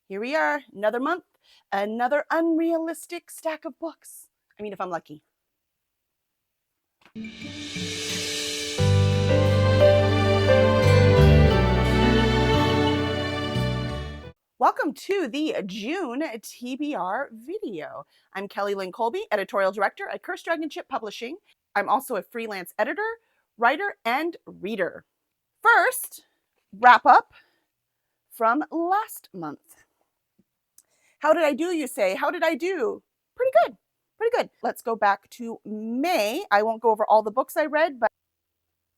Here we are, another month, another unrealistic stack of books. I mean, if I'm lucky. Welcome to the June TBR video. I'm Kelly Lynn Colby, editorial director at Curse Dragon Ship Publishing. I'm also a freelance editor, writer, and reader. First, wrap up from last month. How did I do, you say? How did I do? Pretty good. Pretty good. Let's go back to May. I won't go over all the books I read, but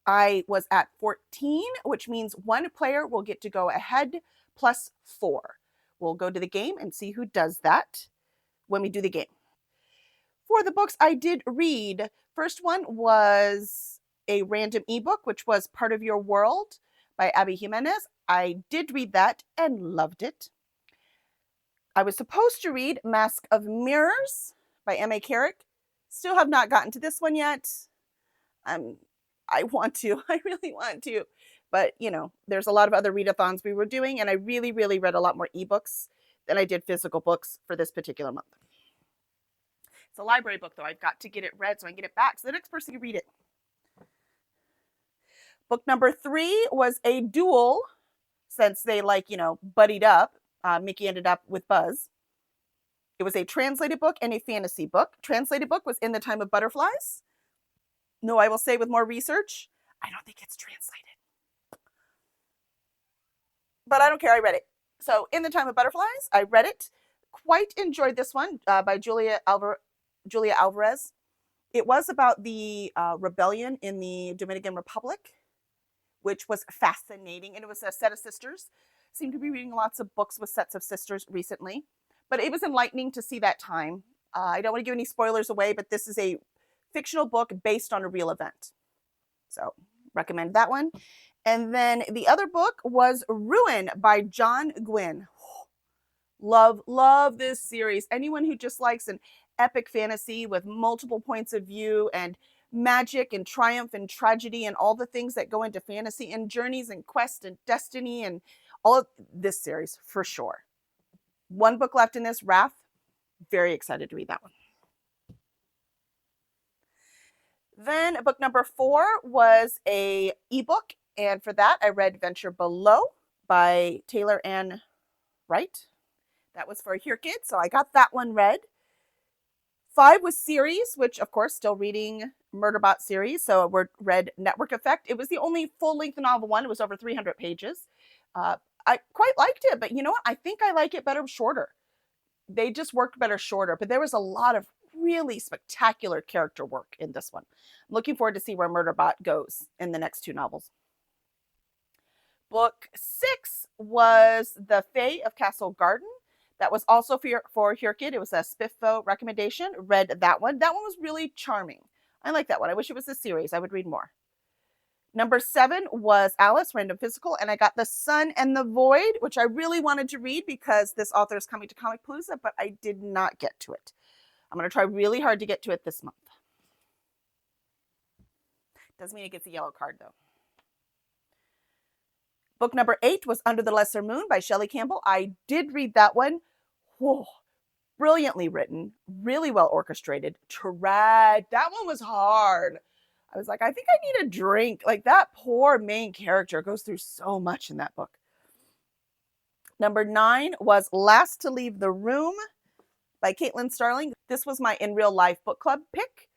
I was at 14, which means one player will get to go ahead plus 4. We'll go to the game and see who does that when we do the game. For the books I did read, first one was a random ebook, which was Part of Your World by Abby Jimenez. I did read that and loved it. I was supposed to read Mask of Mirrors by M.A. Carrick. Still have not gotten to this one yet. I want to. I really want to. But, you know, there's a lot of other readathons we were doing, and I really, really read a lot more ebooks than I did physical books for this particular month. It's a library book, though. I've got to get it read so I can get it back so the next person can read it. Book number 3 was a duel, since they, buddied up. Mickey ended up with Buzz. It was a translated book and a fantasy book. Translated book was In the Time of Butterflies. No, I will say with more research, I don't think it's translated. But I don't care, I read it. So In the Time of Butterflies, I read it. Quite enjoyed this one by Julia Alvarez. It was about the rebellion in the Dominican Republic, which was fascinating. And it was a set of sisters. Seem to be reading lots of books with sets of sisters recently. But it was enlightening to see that time. I don't want to give any spoilers away, but this is a fictional book based on a real event. So recommend that one. And then the other book was Ruin by John Gwynne. Love this series. Anyone who just likes an epic fantasy with multiple points of view and magic and triumph and tragedy and all the things that go into fantasy and journeys and quest and destiny and all of this series for sure. One book left in this, Wrath. Very excited to read that one. Then book number 4 was a ebook, and for that I read Venture Below by Taylor Ann Wright. That was for Here Kids, so I got that one read. 5 was series, which of course still reading Murderbot series, so I read Network Effect. It was the only full-length novel one. It was over 300 pages. I quite liked it, but you know what? I think I like it better shorter. They just worked better shorter, but there was a lot of really spectacular character work in this one. I'm looking forward to see where Murderbot goes in the next 2 novels. Book 6 was The Fae of Castle Garden. That was also for Here Kid. It was a Spiffo recommendation. Read that one. That one was really charming. I like that one. I wish it was a series. I would read more. Number 7 was Alice, Random Physical, and I got The Sun and the Void, which I really wanted to read because this author is coming to Comicpalooza, but I did not get to it. I'm going to try really hard to get to it this month. Doesn't mean it gets a yellow card, though. Book number 8 was Under the Lesser Moon by Shelley Campbell. I did read that one. Whoa, brilliantly written, really well orchestrated. That one was hard. I was like, I think I need a drink. Like, that poor main character goes through so much in that book. Number 9 was Last to Leave the Room by Caitlin Starling. This was my In Real Life book club pick.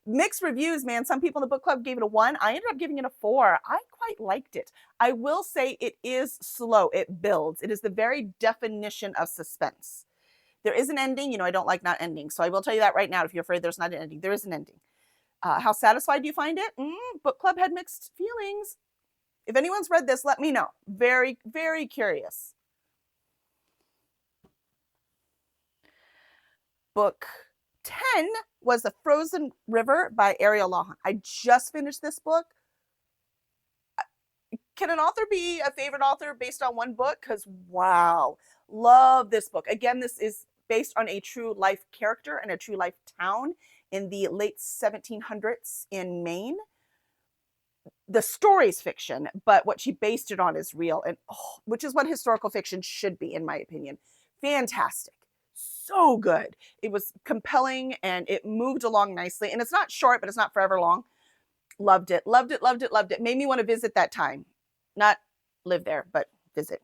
Mixed reviews, man. Some people in the book club gave it a 1. I ended up giving it a 4. I quite liked it. I will say it is slow. It builds. It is the very definition of suspense. There is an ending. You know, I don't like not ending. So I will tell you that right now. If you're afraid there's not an ending, there is an ending. How satisfied do you find it? Book club had mixed feelings. If anyone's read this, let me know. Very, very curious. Book 10 was The Frozen River by Ariel Lawhon. I just finished this book. Can an author be a favorite author based on one book? Because, wow, love this book. Again, this is based on a true life character and a true life town in the late 1700s in Maine. the story's fiction, but what she based it on is real, and which is what historical fiction should be, in my opinion. Fantastic. So good. It was compelling and it moved along nicely. And it's not short, but it's not forever long. Loved it, loved it, loved it, loved it. Made me want to visit that time. Not live there, but visit.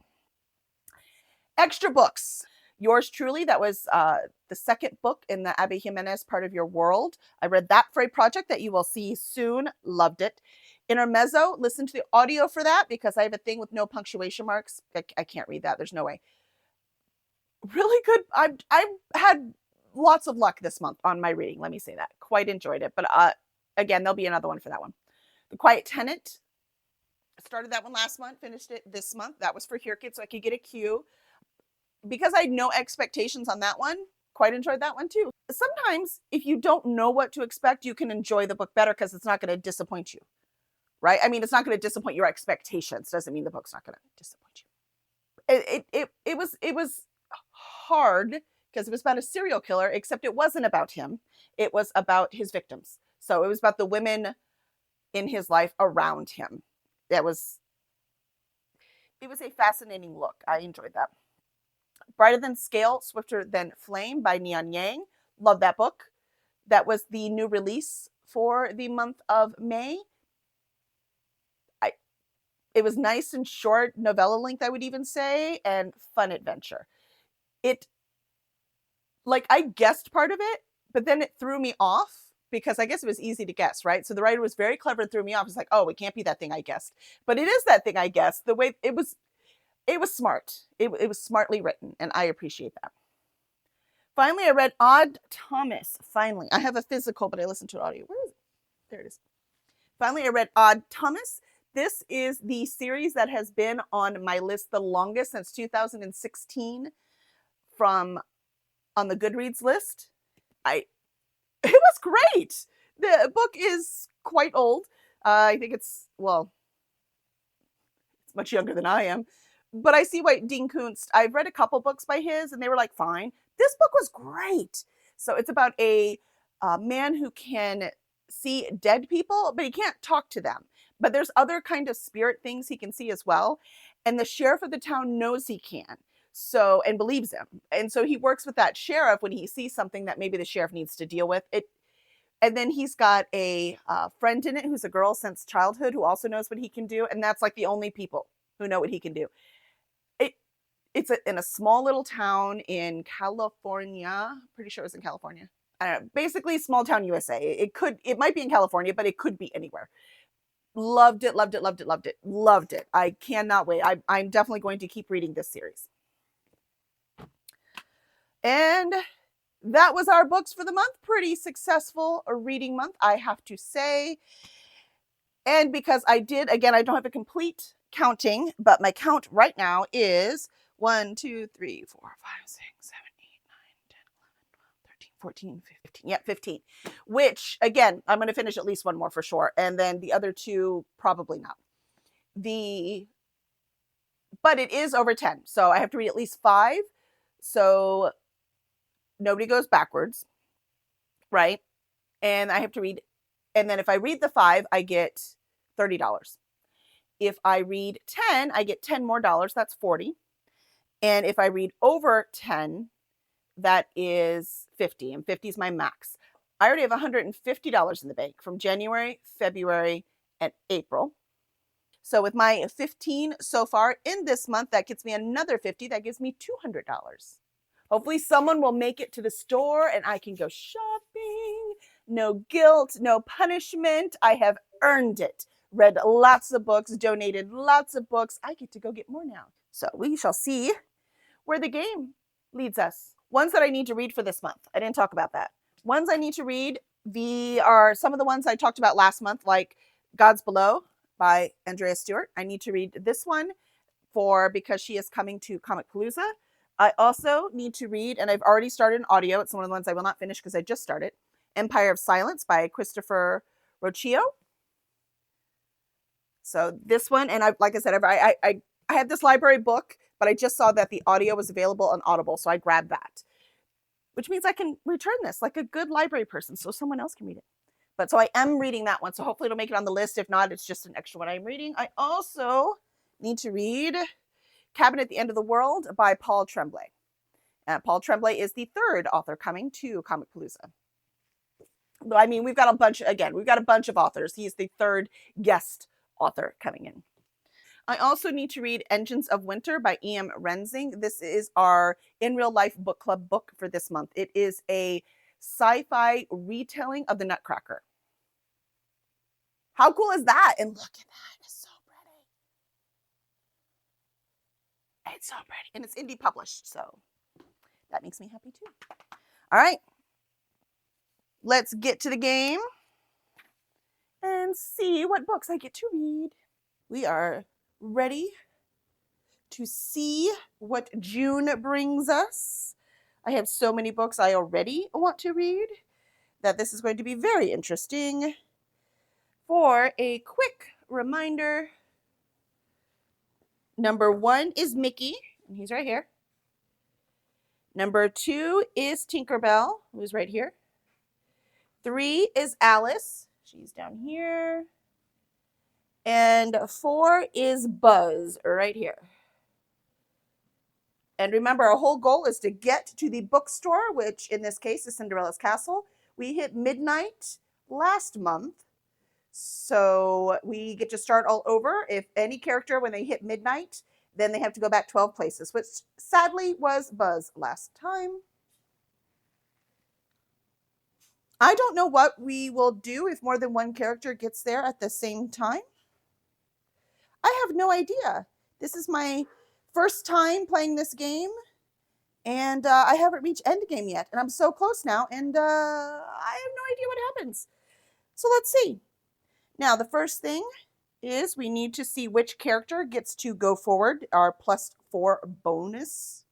Extra books. Yours truly, that was the second book in the Abby Jimenez Part of Your World. I read that for a project that you will see soon. Loved it. Intermezzo, listen to the audio for that because I have a thing with no punctuation marks. I can't read that. There's no way. Really good. I've had lots of luck this month on my reading. Let me say that. Quite enjoyed it. But again, there'll be another one for that one. The Quiet Tenant. I started that one last month, finished it this month. That was for Here Kids, so I could get a cue. Because I had no expectations on that one, quite enjoyed that one too. Sometimes if you don't know what to expect, you can enjoy the book better because it's not going to disappoint you, right? I mean, it's not going to disappoint your expectations. Doesn't mean the book's not going to disappoint you. It was hard because it was about a serial killer, except it wasn't about him. It was about his victims. So it was about the women in his life around him. It was a fascinating look. I enjoyed that. Brighter Than Scale, Swifter Than Flame by Neon Yang. Love that book. That was the new release for the month of May. It was nice and short, novella length, I would even say, and fun adventure. I guessed part of it, but then it threw me off because I guess it was easy to guess, right? So the writer was very clever and threw me off. It's like, oh, it can't be that thing I guessed. But it is that thing I guessed. The way it was smart. It was smartly written, and I appreciate that. Finally, I read Odd Thomas. Finally. I have a physical, but I listened to an audio. Where is it? There it is. Finally, I read Odd Thomas. This is the series that has been on my list the longest since 2016 on the Goodreads list. It was great. The book is quite old. I think it's much younger than I am. But I see why Dean Koontz, I've read a couple books by his and they were like, fine. This book was great. So it's about a man who can see dead people, but he can't talk to them. But there's other kind of spirit things he can see as well. And the sheriff of the town knows he can. So, and believes him. And so he works with that sheriff when he sees something that maybe the sheriff needs to deal with. And then he's got a friend in it who's a girl since childhood who also knows what he can do. And that's like the only people who know what he can do. It's in a small little town in California. Pretty sure it was in California. I don't know. Basically, small town USA. It might be in California, but it could be anywhere. Loved it, loved it, loved it, loved it, loved it. I cannot wait. I'm definitely going to keep reading this series. And that was our books for the month. Pretty successful reading month, I have to say. And because I don't have a complete counting, but my count right now is 1, 2, 3, 4, 5, 6, 7, 8, 9, 10, 11, 12, 13, 14, 15. Yeah, 15. Which, again, I'm going to finish at least one more for sure. And then the other two, probably not. But it is over 10. So I have to read at least 5. So nobody goes backwards, right? And I have to read. And then if I read the 5, I get $30. If I read 10, I get $10 more. That's $40. And if I read over 10, that is $50. And 50 is my max. I already have $150 in the bank from January, February, and April. So with my 15 so far in this month, that gets me another 50. That gives me $200. Hopefully someone will make it to the store and I can go shopping. No guilt, no punishment. I have earned it. Read lots of books, donated lots of books. I get to go get more now. So we shall see where the game leads us. Ones that I need to read for this month. I didn't talk about that. Ones I need to read are some of the ones I talked about last month, like Gods Below by Andrea Stewart. I need to read this one because she is coming to Comic Palooza. I also need to read, and I've already started an audio. It's one of the ones I will not finish because I just started. Empire of Silence by Christopher Rocchio. So this one, and like I said, I had this library book, but I just saw that the audio was available on Audible, so I grabbed that. Which means I can return this like a good library person, so someone else can read it. But so I am reading that one. So hopefully it'll make it on the list. If not, it's just an extra one I'm reading. I also need to read Cabin at the End of the World by Paul Tremblay. Paul Tremblay is the third author coming to Comicpalooza. I mean, we've got a bunch of authors. He's the third guest author coming in. I also need to read Engines of Winter by E.M. Rensing. This is our In Real Life Book Club book for this month. It is a sci-fi retelling of the Nutcracker. How cool is that? And look at that. It's so pretty. It's so pretty. And it's indie published, so that makes me happy too. All right. Let's get to the game and see what books I get to read. We are ready to see what June brings us. I have so many books I already want to read that this is going to be very interesting. For a quick reminder, number 1 is Mickey, and he's right here. Number 2 is Tinkerbell, who's right here. 3 is Alice, she's down here. And 4 is Buzz, right here. And remember, our whole goal is to get to the bookstore, which in this case is Cinderella's Castle. We hit midnight last month, so we get to start all over. If any character, when they hit midnight, then they have to go back 12 places, which sadly was Buzz last time. I don't know what we will do if more than one character gets there at the same time. I have no idea. This is my first time playing this game, and I haven't reached endgame yet, and I'm so close now, and I have no idea what happens. So let's see. Now, the first thing is we need to see which character gets to go forward, our +4 bonus.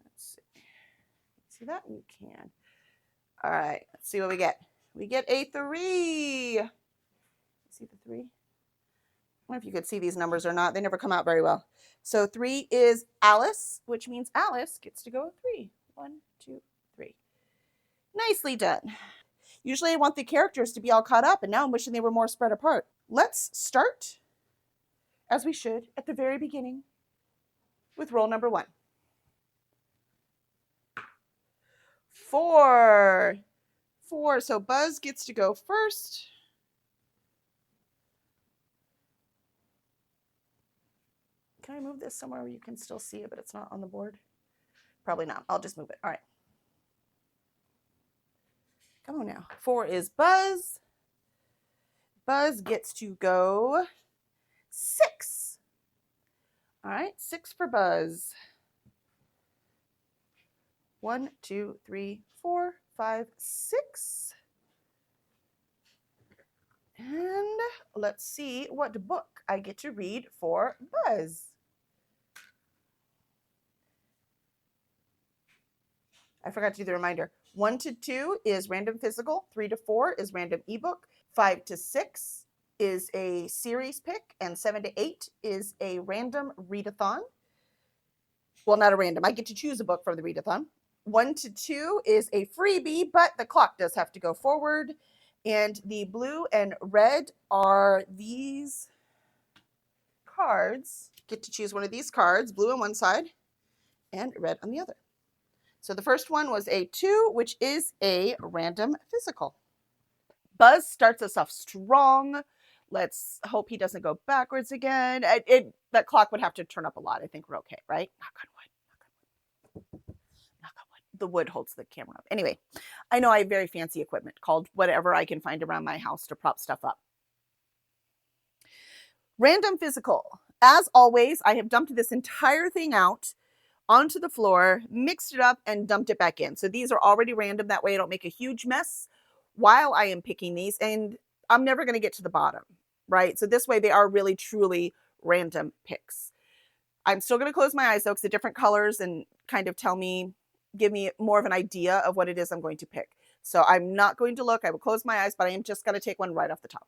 Let's see. See that? We can. All right, let's see what we get. We get a 3. See the 3? I don't know if you could see these numbers or not. They never come out very well. So 3 is Alice, which means Alice gets to go 3. 1, 2, 3. Nicely done. Usually I want the characters to be all caught up, and now I'm wishing they were more spread apart. Let's start, as we should, at the very beginning with roll number 1. 4. 4. So Buzz gets to go first. Can I move this somewhere where you can still see it, but it's not on the board? Probably not. I'll just move it. All right. Come on now. 4 is Buzz. Buzz gets to go 6. All right, 6 for Buzz. 1, 2, 3, 4, 5, 6. And let's see what book I get to read for Buzz. I forgot to do the reminder. 1 to 2 is random physical. 3 to 4 is random ebook. 5 to 6 is a series pick. And 7 to 8 is a random readathon. Well, not a random. I get to choose a book from the readathon. 1 to 2 is a freebie, but the clock does have to go forward. And the blue and red are these cards. Get to choose one of these cards, blue on one side and red on the other. So the first one was a 2, which is a random physical. Buzz starts us off strong. Let's hope he doesn't go backwards again. That clock would have to turn up a lot. I think we're okay, right? Knock on wood. Knock on wood. The wood holds the camera up. Anyway, I know I have very fancy equipment called whatever I can find around my house to prop stuff up. Random physical. As always, I have dumped this entire thing out onto the floor, mixed it up, and dumped it back in. So these are already random. That way I don't make a huge mess while I am picking these, and I'm never going to get to the bottom, right? So this way they are really, truly random picks. I'm still going to close my eyes though, because the different colors and kind of give me more of an idea of what it is I'm going to pick. So I'm not going to look. I will close my eyes, but I am just going to take one right off the top.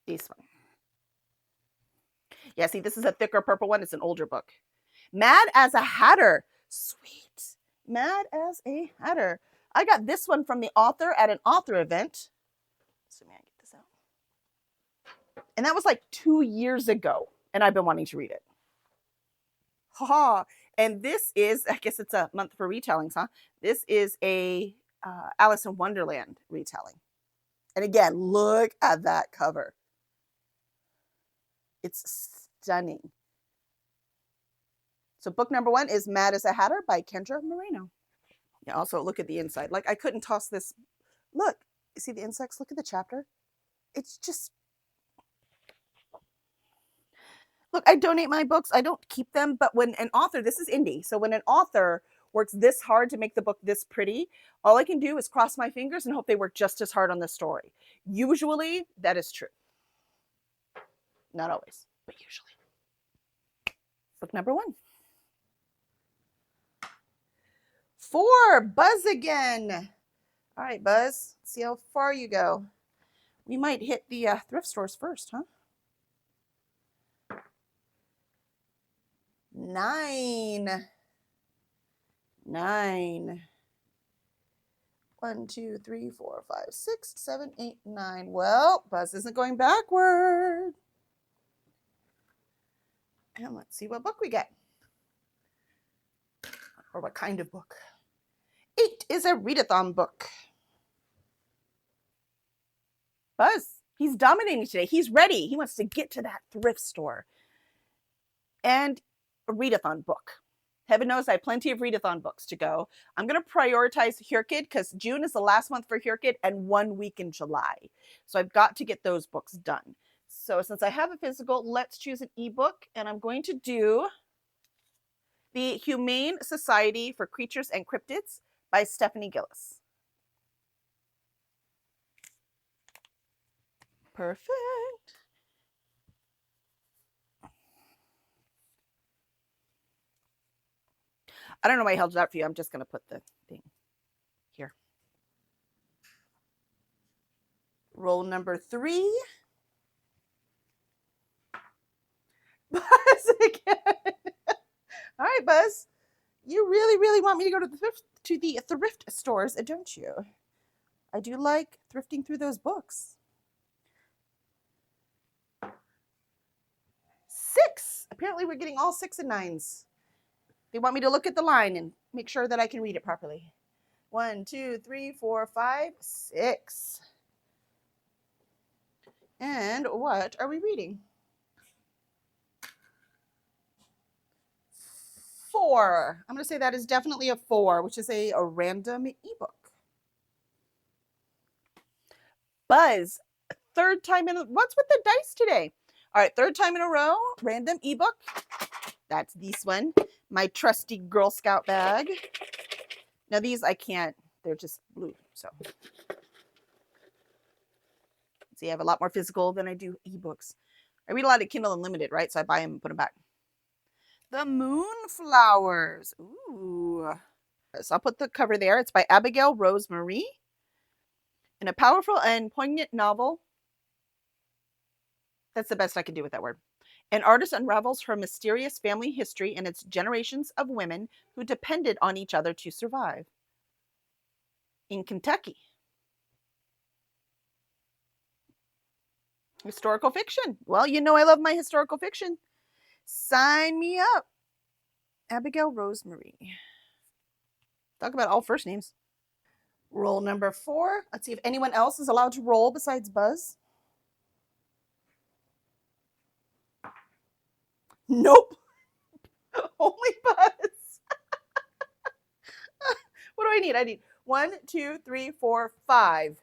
This one. Yeah, see, this is a thicker purple one. It's an older book. Mad as a Hatter. Sweet. Mad as a Hatter. I got this one from the author at an author event. Assuming I get this out. And that was like 2 years ago. And I've been wanting to read it. Haha. And this is, I guess it's a month for retellings, huh? This is a Alice in Wonderland retelling. And again, look at that cover. It's stunning. So book number 1 is Mad as a Hatter by Kendra Moreno. Yeah, also look at the inside. Like I couldn't toss this. Look, you see the insects? Look at the chapter. It's just, look, I donate my books. I don't keep them, but when an author, this is indie, so when an author works this hard to make the book this pretty, all I can do is cross my fingers and hope they work just as hard on the story. Usually, that is true. Not always, but usually. Book number 1. 4, Buzz again. All right, Buzz, let's see how far you go. We might hit the thrift stores first, huh? 9. 9. 1, 2, 3, 4, 5, 6, 7, 8, 9. Well, Buzz isn't going backward. And let's see what book we get. Or what kind of book. 8 is a readathon book. Buzz, he's dominating today. He's ready. He wants to get to that thrift store. And a readathon book. Heaven knows I have plenty of readathon books to go. I'm going to prioritize Hurkid because June is the last month for Hurkid and 1 week in July. So I've got to get those books done. So since I have a physical, let's choose an ebook. And I'm going to do The Humane Society for Creatures and Cryptids by Stephanie Gillis. Perfect. I don't know why I held it out for you. I'm just going to put the thing here. Roll number 3. Buzz again. All right, Buzz. You really, really want me to go to the thrift stores, don't you? I do like thrifting through those books. 6. Apparently we're getting all 6 and 9s. They want me to look at the line and make sure that I can read it properly. 1, 2, 3, 4, 5, 6. And what are we reading? 4. I'm going to say that is definitely a 4, which is a random ebook. Buzz, 3rd time in a, what's with the dice today? All right, 3rd time in a row, random ebook. That's this one, my trusty Girl Scout bag. Now these I can't, they're just blue, so. See, I have a lot more physical than I do ebooks. I read a lot of Kindle Unlimited, right? So I buy them and put them back. The Moonflowers. Ooh. So I'll put the cover there. It's by Abigail Rose Marie. In a powerful and poignant novel. That's the best I can do with that word. An artist unravels her mysterious family history and its generations of women who depended on each other to survive. In Kentucky. Historical fiction. Well, you know I love my historical fiction. Sign me up. Abigail Rose Marie. Talk about all first names. Roll number 4. Let's see if anyone else is allowed to roll besides Buzz. Nope. Only Buzz. What do I need? I need 1, 2, 3, 4, 5.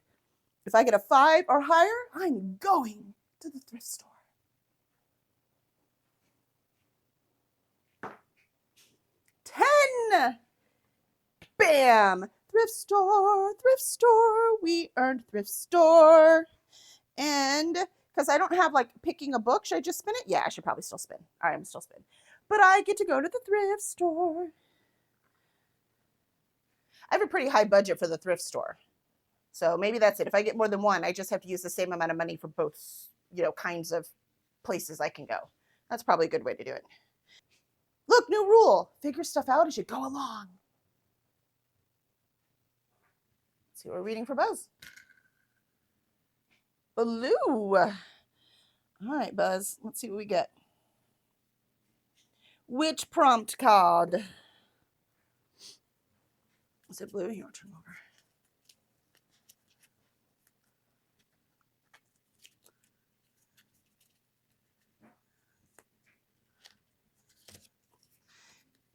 If I get a 5 or higher, I'm going to the thrift store. 10. Bam. Thrift store, we earned thrift store. And because I don't have like picking a book, should I just spin it? Yeah, I should probably still spin. All right, I'm still spin. But I get to go to the thrift store. I have a pretty high budget for the thrift store. So maybe that's it. If I get more than one, I just have to use the same amount of money for both, kinds of places I can go. That's probably a good way to do it. Look, new rule. Figure stuff out as you go along. see what we're reading for Buzz. Blue. All right, Buzz. Let's see what we get. Which prompt card? Is it blue? Here, I'll turn over.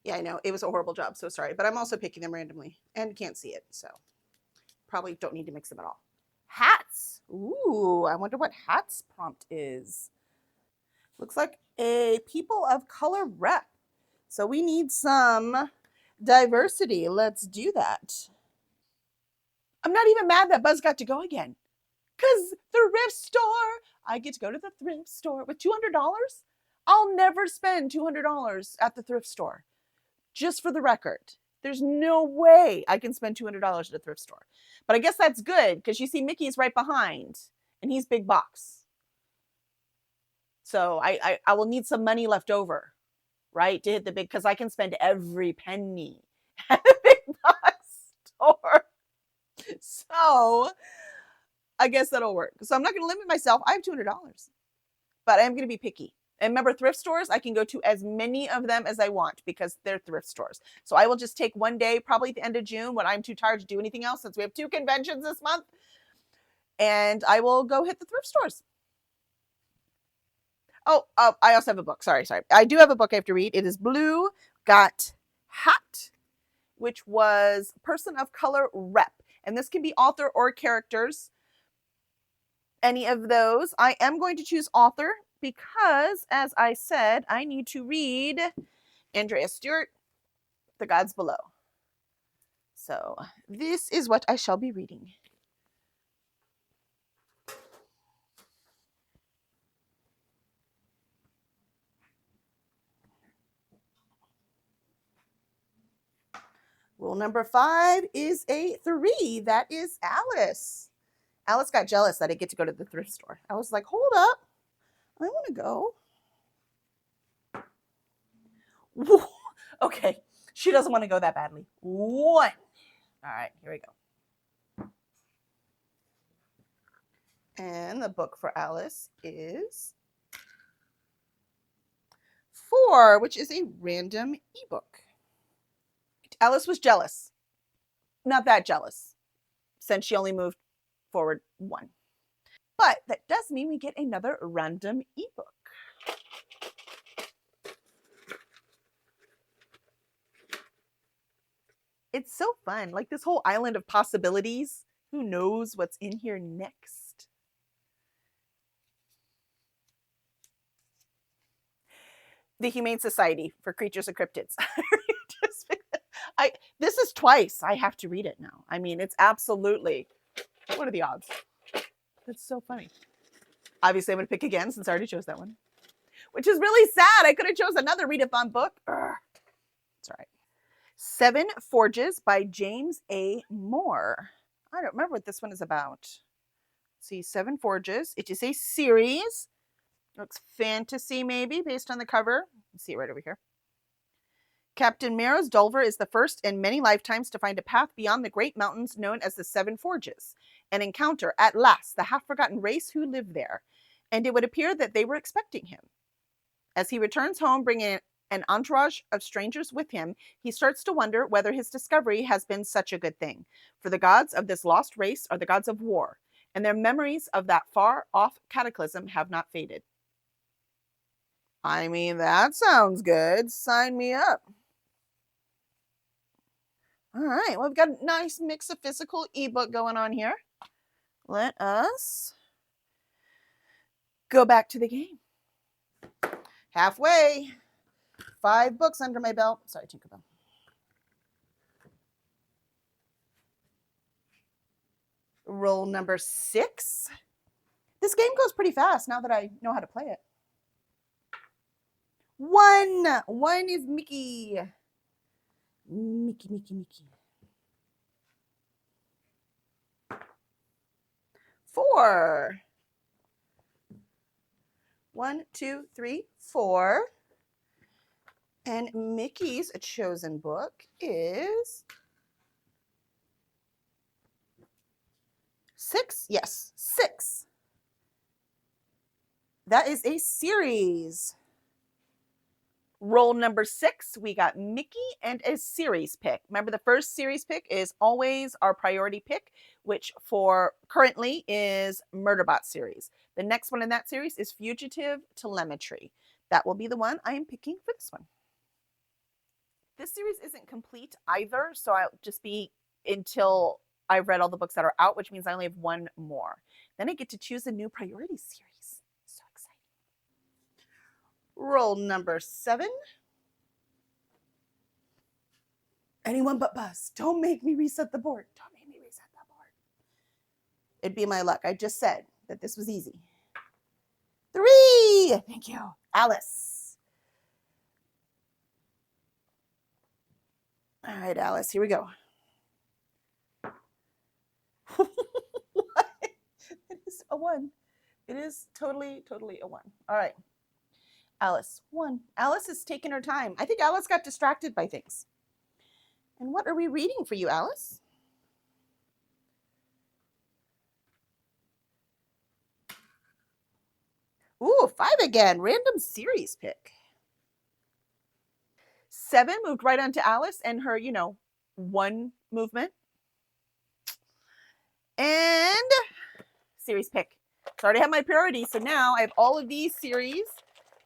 Yeah, I know. It was a horrible job. So sorry. But I'm also picking them randomly and can't see it. So probably don't need to mix them at all. Hats. Ooh, I wonder what hats prompt is. Looks like a people of color rep. So we need some diversity. Let's do that. I'm not even mad that Buzz got to go again. Because thrift store, I get to go to the thrift store with $200. I'll never spend $200 at the thrift store. Just for the record, there's no way I can spend $200 at a thrift store. But I guess that's good because you see Mickey's right behind and he's big box. So I will need some money left over, right? To hit the big, because I can spend every penny at the big box store. So I guess that'll work. So I'm not going to limit myself. I have $200, but I'm going to be picky. And remember, thrift stores, I can go to as many of them as I want because they're thrift stores. So I will just take one day, probably at the end of June, when I'm too tired to do anything else, since we have 2 conventions this month, and I will go hit the thrift stores. Oh, I also have a book. Sorry. I do have a book I have to read. It is Blue Got Hat, which was Person of Color Rep. And this can be author or characters. Any of those. I am going to choose author because, as I said, I need to read Andrea Stewart, The Gods Below. So this is what I shall be reading. Rule number 5 is a 3. That is Alice. Alice got jealous that I get to go to the thrift store. I was like, hold up. I want to go. Okay. She doesn't want to go that badly. 1. All right, here we go. And the book for Alice is 4, which is a random ebook. Alice was jealous. Not that jealous, since she only moved forward 1. But that does mean we get another random ebook. It's so fun. Like this whole island of possibilities. Who knows what's in here next? The Humane Society for Creatures and Cryptids. This is twice I have to read it now. I mean, it's absolutely, what are the odds? It's so funny. Obviously, I'm going to pick again since I already chose that one, which is really sad. I could have chose another read-a-thon book. It's all right. 7 Forges by James A. Moore. I don't remember what this one is about. Let's see, 7 Forges. It is a series. Looks fantasy, maybe, based on the cover. Let's see it right over here. Captain Meros Dulver is the first in many lifetimes to find a path beyond the great mountains known as the 7 Forges, and encounter, at last, the half-forgotten race who lived there, and it would appear that they were expecting him. As he returns home, bringing an entourage of strangers with him, he starts to wonder whether his discovery has been such a good thing, for the gods of this lost race are the gods of war, and their memories of that far-off cataclysm have not faded. I mean, that sounds good. Sign me up. All right, well, we've got a nice mix of physical ebook going on here. Let us go back to the game. Halfway. 5 books under my belt. Sorry, Tinkerbell. Roll number 6. This game goes pretty fast now that I know how to play it. 1. 1 is Mickey. Mickey. 4. 1, 2, 3, 4. And Mickey's chosen book is 6? Yes, 6. That is a series. Roll number 6, we got Mickey and a series pick. Remember, the first series pick is always our priority pick, which for currently is Murderbot series. The next one in that series is Fugitive Telemetry. That will be the one I am picking for this one. This series isn't complete either, so I'll just be until I've read all the books that are out, which means I only have one more. Then I get to choose a new priority series. So exciting. Roll number 7. Anyone but Buzz. Don't make me reset the board. Don't make me reset the board. It'd be my luck. I just said that this was easy. 3. Thank you. Alice. All right, Alice, here we go. It is a 1. It is totally a 1. All right. Alice, 1. Alice is taking her time. I think Alice got distracted by things. And what are we reading for you, Alice? Ooh, 5 again. Random series pick. 7 moved right onto Alice and her, 1 movement. And series pick. So I already have my priority. So now I have all of these series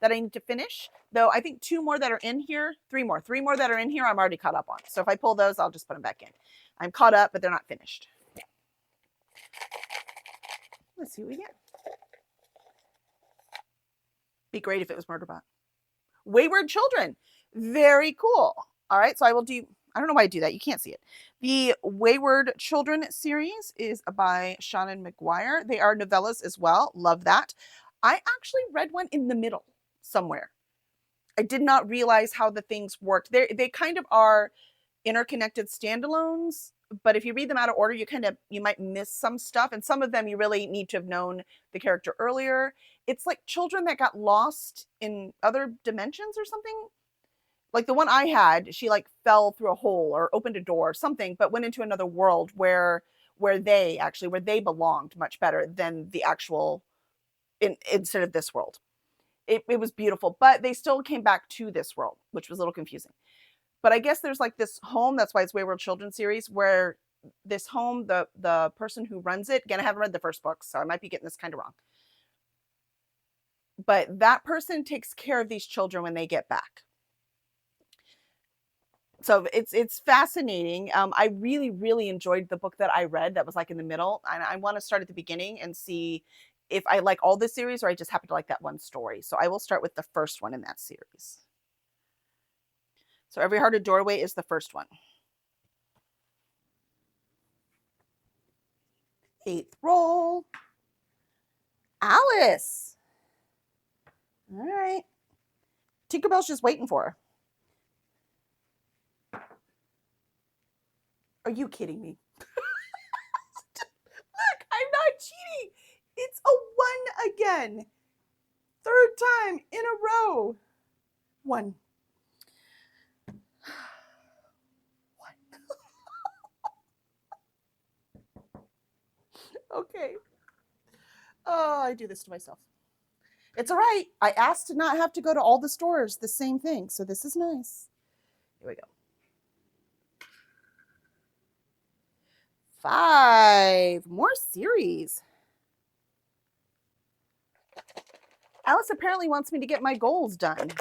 that I need to finish. Though I think 2 more that are in here, 3 more that are in here, I'm already caught up on. So if I pull those, I'll just put them back in. I'm caught up, but they're not finished. Let's see what we get. Be great if it was Murderbot. Wayward Children. Very cool. All right, so I will do, I don't know why I do that. You can't see it. The Wayward Children series is by Shannon McGuire. They are novellas as well. Love that. I actually read one in the middle somewhere. I did not realize how the things worked. They kind of are interconnected standalones, but if you read them out of order, you might miss some stuff. And some of them you really need to have known the character earlier. It's like children that got lost in other dimensions or something. Like the one I had, she like fell through a hole or opened a door or something, but went into another world where they belonged much better than the actual instead of this world. It was beautiful, but they still came back to this world, which was a little confusing. But I guess there's like this home, that's why it's Wayward Children series, where this home, the person who runs it, again, I haven't read the first book, so I might be getting this kind of wrong. But that person takes care of these children when they get back. So it's fascinating. I really enjoyed the book that I read that was like in the middle. And I want to start at the beginning and see if I like all the series or I just happen to like that one story. So I will start with the first one in that series. So Every Heart a Doorway is the first one. 8th roll. Alice. All right. Tinkerbell's just waiting for her. Are you kidding me? Look, I'm not cheating. It's a 1 again. 3rd time in a row. 1. 1. Okay. Oh, I do this to myself. It's all right. I asked to not have to go to all the stores, the same thing. So this is nice. Here we go. 5 more series. Alice apparently wants me to get my goals done.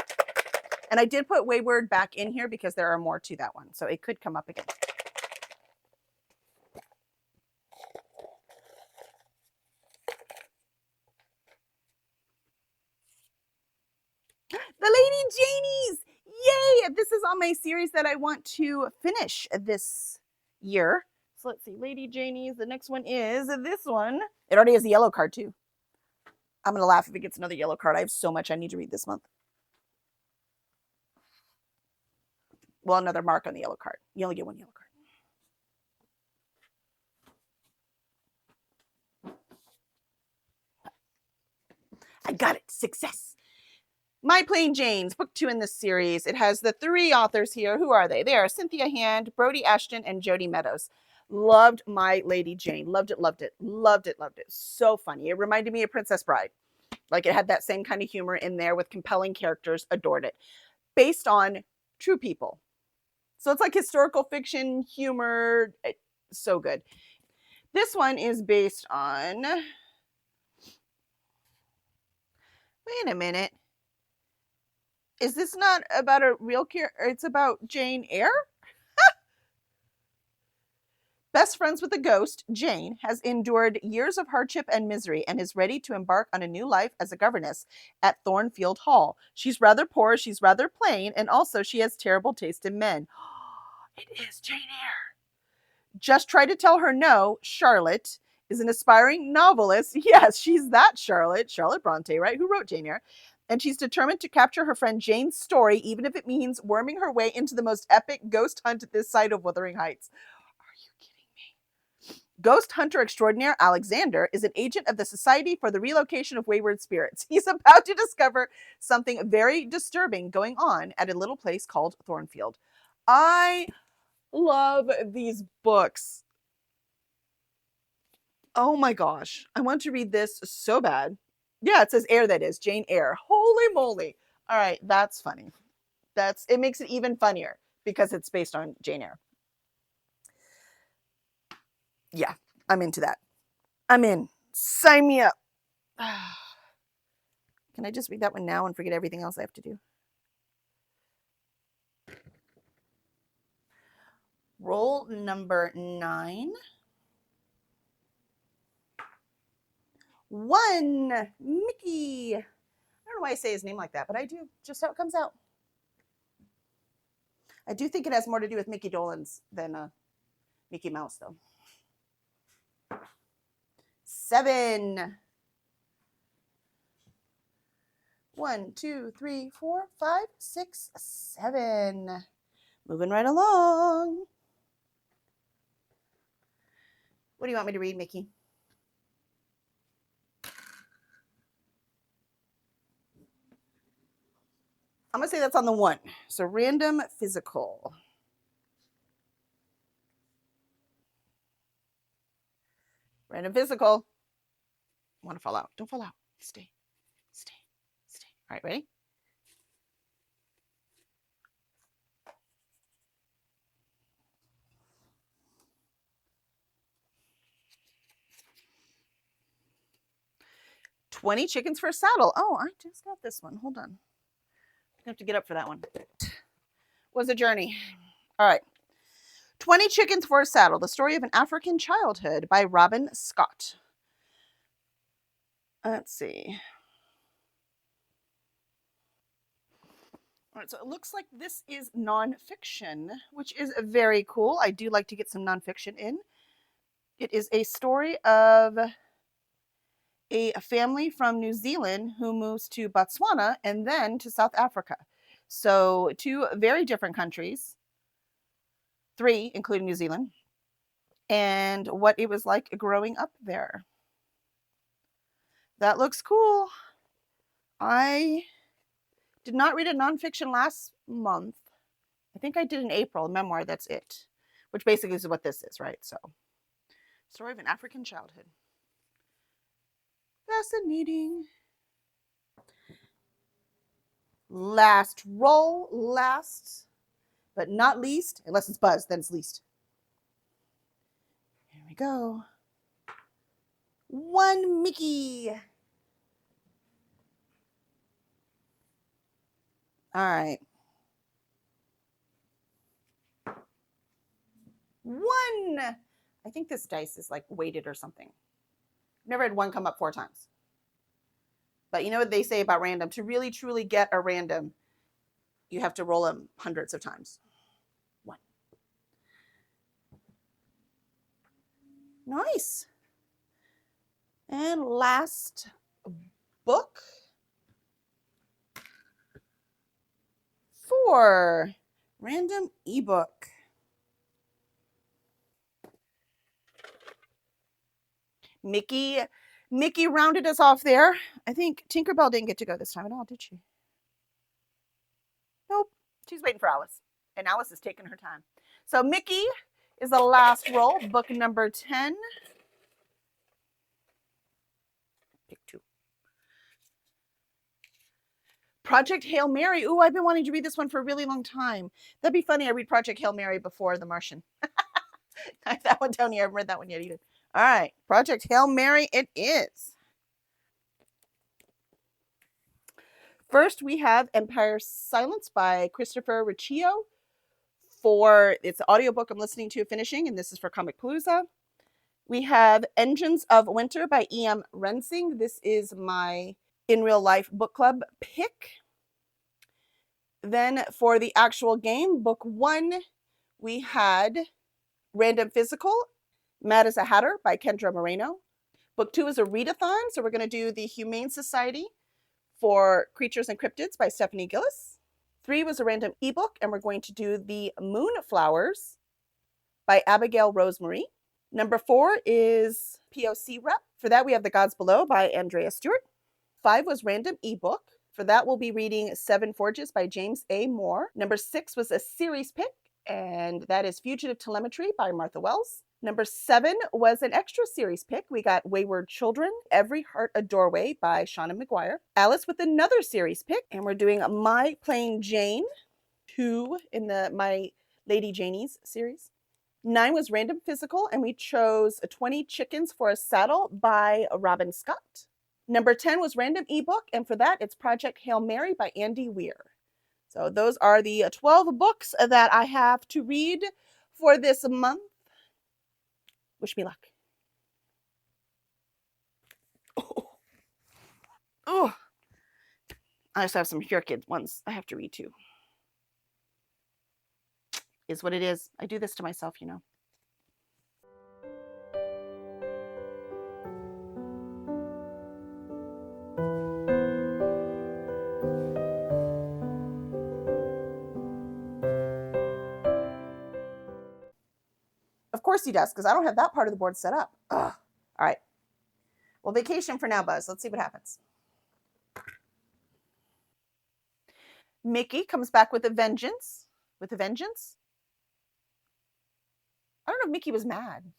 And I did put Wayward back in here because there are more to that one. So it could come up again. The Lady Janies! Yay! This is on my series that I want to finish this year. So let's see, Lady Janies. The next one is this one. It already has a yellow card too. I'm going to laugh if it gets another yellow card. I have so much I need to read this month. Well, another mark on the yellow card. You only get 1 yellow card. I got it. Success. My Plain Janes, book 2 in this series. It has the 3 authors here. Who are they? They are Cynthia Hand, Brody Ashton, and Jody Meadows. Loved My Lady Jane. Loved it, loved it, loved it, loved it. So funny. It reminded me of Princess Bride. Like it had that same kind of humor in there with compelling characters. Adored it. Based on true people. So it's like historical fiction, humor. So good. This one is based on. Wait a minute. Is this not about a real character? It's about Jane Eyre? Best friends with a ghost, Jane has endured years of hardship and misery and is ready to embark on a new life as a governess at Thornfield Hall. She's rather poor, she's rather plain, and also she has terrible taste in men. It is Jane Eyre. Just try to tell her no. Charlotte is an aspiring novelist. Yes, she's that Charlotte Bronte, right? Who wrote Jane Eyre? And she's determined to capture her friend Jane's story, even if it means worming her way into the most epic ghost hunt this side of Wuthering Heights. Are you kidding me? Ghost hunter extraordinaire Alexander is an agent of the Society for the Relocation of Wayward Spirits. He's about to discover something very disturbing going on at a little place called Thornfield. I love these books. Oh my gosh. I want to read this so bad. Yeah, it says Eyre, that is. Jane Eyre. Holy moly. All right, that's funny. It makes it even funnier because it's based on Jane Eyre. Yeah, I'm into that. I'm in. Sign me up. Can I just read that one now and forget everything else I have to do? Roll number 9. 1. Mickey. I don't know why I say his name like that, but I do. Just how it comes out. I do think it has more to do with Mickey Dolenz than Mickey Mouse, though. 7. 1, 2, 3, 4, 5, 6, 7. Moving right along. What do you want me to read, Mickey? I'm going to say that's on the 1. So random physical. Random physical. I want to fall out. Don't fall out. Stay. Stay. Stay. All right, ready? $20 chickens for a saddle. Oh, I just got this one. Hold on. I have to get up for that one. Was a journey. All right. 20 Chickens for a Saddle, the story of an African childhood by Robin Scott. Let's see. All right, so it looks like this is nonfiction, which is very cool. I do like to get some nonfiction in. It is a story of a family from New Zealand who moves to Botswana and then to South Africa. So 2 very different countries, 3 including New Zealand, and what it was like growing up there. That looks cool. I did not read a nonfiction last month. I think I did in April, a memoir, that's it. Which basically is what this is, right? So, story of an African childhood. Fascinating. Last roll, last but not least, unless it's Buzz, then it's least. Here we go. 1 Mickey. All right. 1. I think this dice is like weighted or something. I've never had 1 come up 4 times. But you know what they say about random? To really, truly get a random, you have to roll them hundreds of times. 1. Nice. And last book. 4. Random ebook. Mickey rounded us off there. I think Tinkerbell didn't get to go this time at all, did she? Nope. She's waiting for Alice. And Alice is taking her time. So Mickey is the last roll, book number 10. Pick 2. Project Hail Mary. Ooh, I've been wanting to read this one for a really long time. That'd be funny. I read Project Hail Mary before The Martian. I have that one down here. I haven't read that one yet either. All right, Project Hail Mary it is. First, we have Empire Silence by Christopher Riccio. It's an audiobook I'm listening to finishing, and this is for Comic Palooza. We have Engines of Winter by E.M. Rensing. This is my in real life book club pick. Then for the actual game, book 1, we had Random Physical, Mad as a Hatter by Kendra Moreno. Book 2 is a readathon, so we're going to do the Humane Society for Creatures and Cryptids by Stephanie Gillis. 3 was a random ebook, and we're going to do the Moonflowers by Abigail Rosemary. Number 4 is POC Rep. For that, we have The Gods Below by Andrea Stewart. 5 was random ebook. For that, we'll be reading Seven Forges by James A. Moore. Number 6 was a series pick, and that is Fugitive Telemetry by Martha Wells. Number 7 was an extra series pick. We got Wayward Children, Every Heart a Doorway by Shauna McGuire. Alice with another series pick, and we're doing My Plain Jane 2 in the My Lady Janie's series. 9 was Random Physical, and we chose 20 Chickens for a Saddle by Robin Scott. Number 10 was Random Ebook, and for that, it's Project Hail Mary by Andy Weir. So those are the 12 books that I have to read for this month. Wish me luck. Oh, I also have some Pure Kids ones I have to read too. Is what it is. I do this to myself, you know. Of course he does, because I don't have that part of the board set up. Ugh. All right. Well, vacation for now, Buzz. Let's see what happens. Mickey comes back with a vengeance. With a vengeance? I don't know if Mickey was mad.